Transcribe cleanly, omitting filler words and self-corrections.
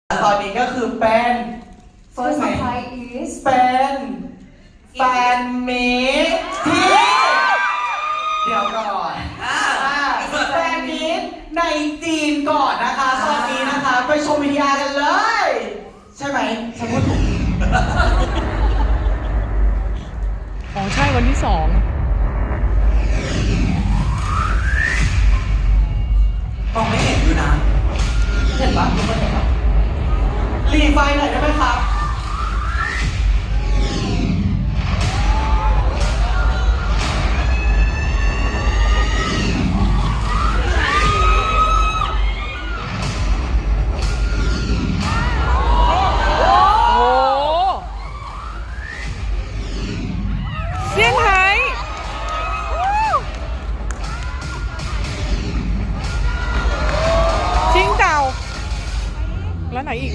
ตอนนี้ก็คือเป็น First surprise is เป็นแฟนมีตที่เดี๋ยวก่อนแฟนมีตในจีนก่อนนะคะตอนนี้นะคะไปชมวิทยากันเลย ใช่ไหมฉันพูดถูก อ๋อใช่วันที่2มองไม่เห็นดูนะเห็นปะทุกคนเห็นปะหลีไฟหน่อยได้ไหมครับ โอ้เซี่ยงไฮ้ชิงเต่าแล้วไหนอีก